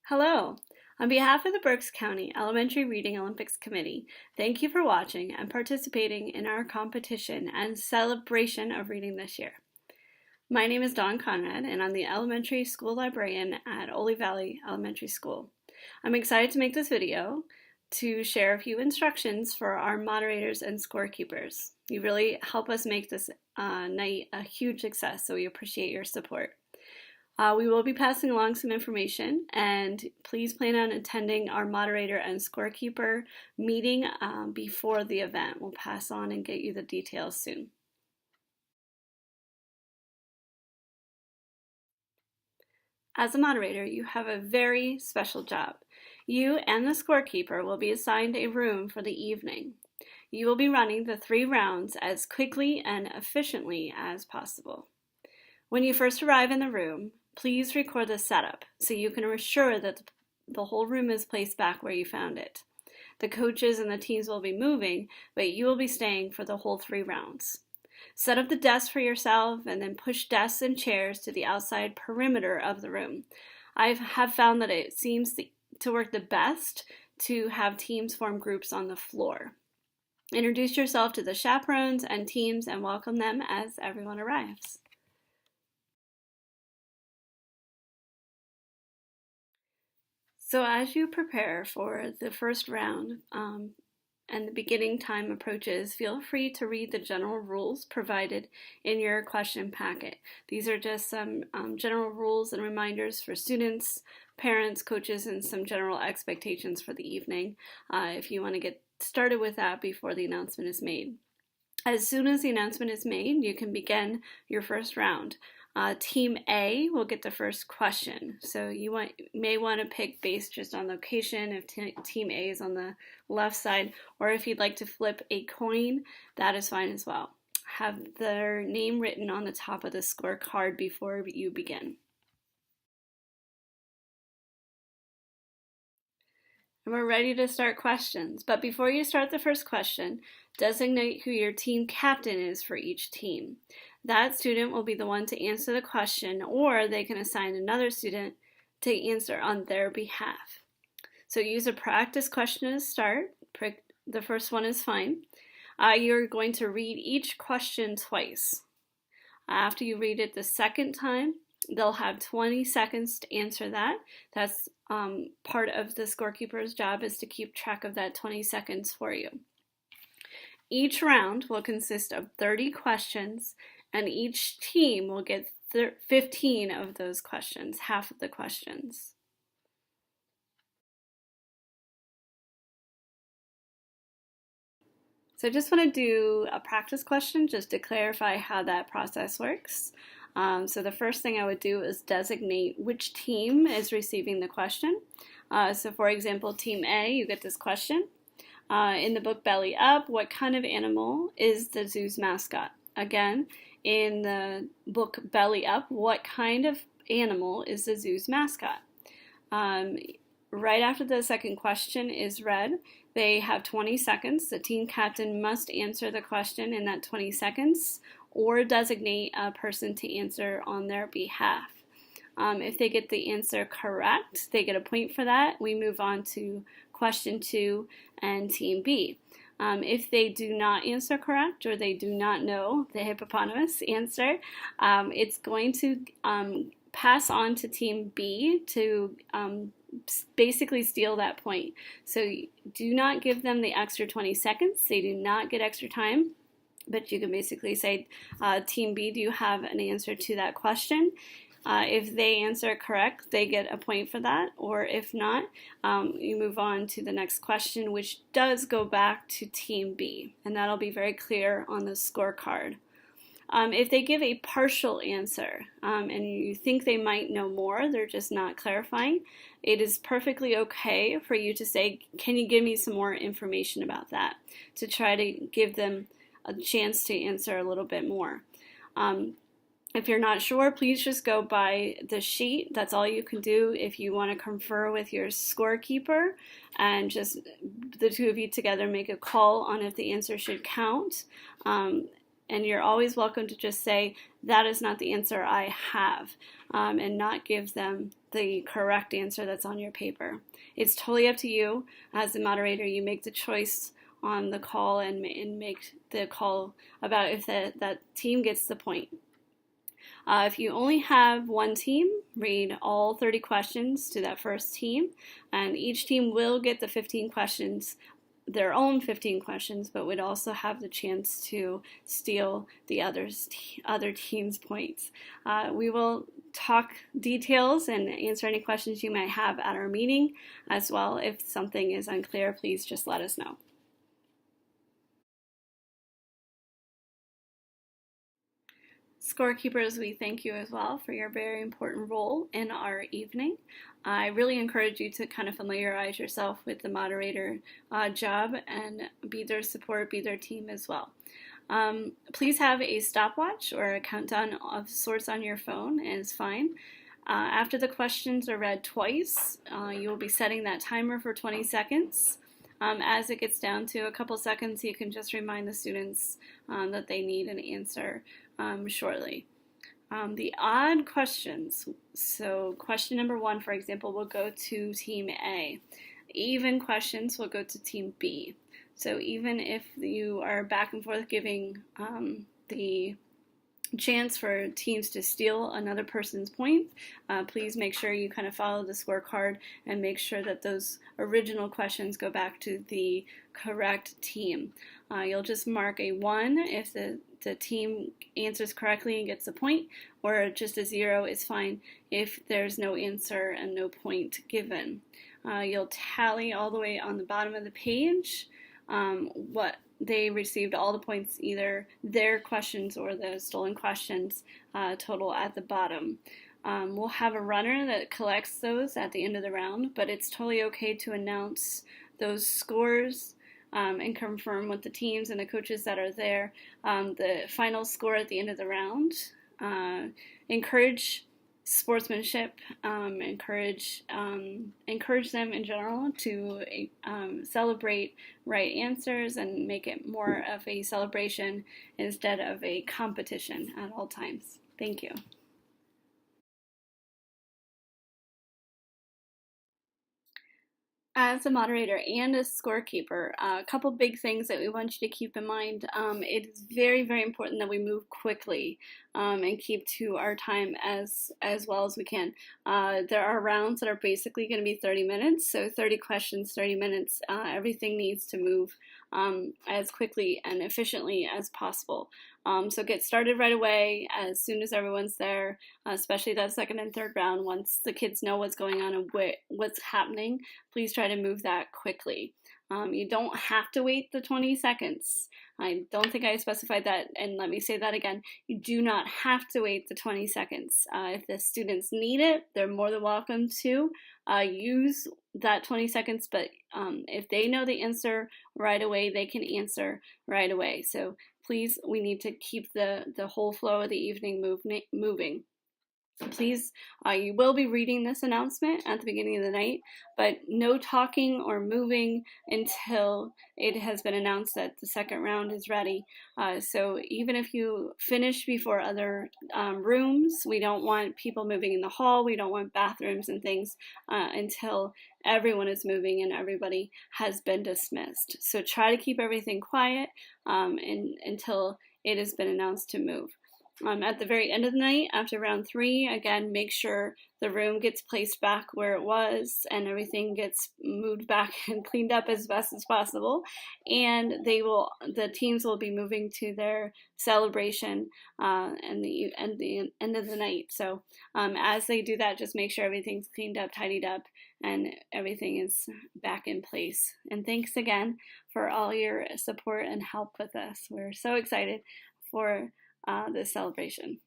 Hello! On behalf of the Berks County Elementary Reading Olympics Committee, thank you for watching and participating in our competition and celebration of reading this year. My name is Dawn Conrad, and I'm the elementary school librarian at Ole Valley Elementary School. I'm excited to make this video to share a few instructions for our moderators and scorekeepers. You really help us make this night a huge success, so we appreciate your support. We will be passing along some information, and please plan on attending our moderator and scorekeeper meeting before the event. We'll pass on and get you the details soon. As a moderator, you have a very special job. You and the scorekeeper will be assigned a room for the evening. You will be running the 3 rounds as quickly and efficiently as possible. When you first arrive in the room, please record the setup so you can ensure that the whole room is placed back where you found it. The coaches and the teams will be moving, but you will be staying for the whole 3 rounds. Set up the desk for yourself and then push desks and chairs to the outside perimeter of the room. I have found that it seems to work the best to have teams form groups on the floor. Introduce yourself to the chaperones and teams and welcome them as everyone arrives. So as you prepare for the first round and the beginning time approaches, feel free to read the general rules provided in your question packet. These are just some general rules and reminders for students, parents, coaches, and some general expectations for the evening if you want to get started with that before the announcement is made. As soon as the announcement is made, you can begin your first round. Team A will get the first question. So you may want to pick based just on location if Team A is on the left side, or if you'd like to flip a coin, that is fine as well. Have their name written on the top of the scorecard before you begin. And we're ready to start questions. But before you start the first question, designate who your team captain is for each team. That student will be the one to answer the question, or they can assign another student to answer on their behalf. So use a practice question to start. The first one is fine. You're going to read each question twice. After you read it the second time, they'll have 20 seconds to answer that. That's part of the scorekeeper's job, is to keep track of that 20 seconds for you. Each round will consist of 30 questions, and each team will get 15 of those questions, half of the questions. So I just want to do a practice question just to clarify how that process works. So the first thing I would do is designate which team is receiving the question. So for example, Team A, you get this question. In the book Belly Up, what kind of animal is the zoo's mascot? Again, in the book Belly Up, what kind of animal is the zoo's mascot? Right after the second question is read, they have 20 seconds. The team captain must answer the question in that 20 seconds or designate a person to answer on their behalf. If they get the answer correct, they get a point for that. We move on to question 2 and Team B. If they do not answer correct or they do not know the hippopotamus answer, it's going to pass on to Team B to basically steal that point. So do not give them the extra 20 seconds. They do not get extra time. But you can basically say, Team B, do you have an answer to that question? If they answer correct, they get a point for that, or if not, you move on to the next question, which does go back to Team B, and that'll be very clear on the scorecard. If they give a partial answer and you think they might know more, they're just not clarifying, it is perfectly okay for you to say, can you give me some more information about that, to try to give them a chance to answer a little bit more. If you're not sure, please just go by the sheet. That's all you can do. If you want to confer with your scorekeeper and just the two of you together make a call on if the answer should count. and you're always welcome to just say, that is not the answer I have, and not give them the correct answer that's on your paper. It's totally up to you as the moderator. You make the choice on the call and make the call about if that team gets the point. If you only have one team, read all 30 questions to that first team, and each team will get the 15 questions, their own 15 questions, but would also have the chance to steal the other team's points. We will talk details and answer any questions you might have at our meeting as well. If something is unclear, please just let us know. Scorekeepers, we thank you as well for your very important role in our evening. I really encourage you to kind of familiarize yourself with the moderator job and be their support, be their team as well. Please have a stopwatch or a countdown of sorts on your phone is fine. After the questions are read twice, you will be setting that timer for 20 seconds. As it gets down to a couple seconds, you can just remind the students that they need an answer shortly. The odd questions, so question number 1, for example, will go to team A. Even questions will go to team B. So even if you are back and forth giving the chance for teams to steal another person's point, please make sure you kind of follow the scorecard and make sure that those original questions go back to the correct team. You'll just mark a 1 if the team answers correctly and gets a point, or just a 0 is fine if there's no answer and no point given. You'll tally all the way on the bottom of the page what they received, all the points, either their questions or the stolen questions, total at the bottom. We'll have a runner that collects those at the end of the round, but it's totally okay to announce those scores and confirm with the teams and the coaches that are there the final score at the end of the round. Encourage sportsmanship, encourage them in general to celebrate right answers and make it more of a celebration instead of a competition at all times. Thank you. As a moderator and a scorekeeper, a couple big things that we want you to keep in mind. It is very, very important that we move quickly and keep to our time as well as we can. There are rounds that are basically going to be 30 minutes, so 30 questions, 30 minutes. Everything needs to move as quickly and efficiently as possible. So get started right away as soon as everyone's there, especially that second and third round. Once the kids know what's going on and what's happening, please try to move that quickly. You don't have to wait the 20 seconds. I don't think I specified that, and let me say that again. You do not have to wait the 20 seconds. If the students need it, they're more than welcome to use that 20 seconds, but if they know the answer right away, they can answer right away. So please, we need to keep the whole flow of the evening moving. Please, you will be reading this announcement at the beginning of the night, but no talking or moving until it has been announced that the second round is ready. So even if you finish before other rooms, we don't want people moving in the hall, we don't want bathrooms and things until everyone is moving and everybody has been dismissed. So try to keep everything quiet until it has been announced to move. At the very end of the night, after round 3, again, make sure the room gets placed back where it was and everything gets moved back and cleaned up as best as possible. And the teams will be moving to their celebration and the end of the night. So as they do that, just make sure everything's cleaned up, tidied up, and everything is back in place. And thanks again for all your support and help with us. We're so excited for this celebration.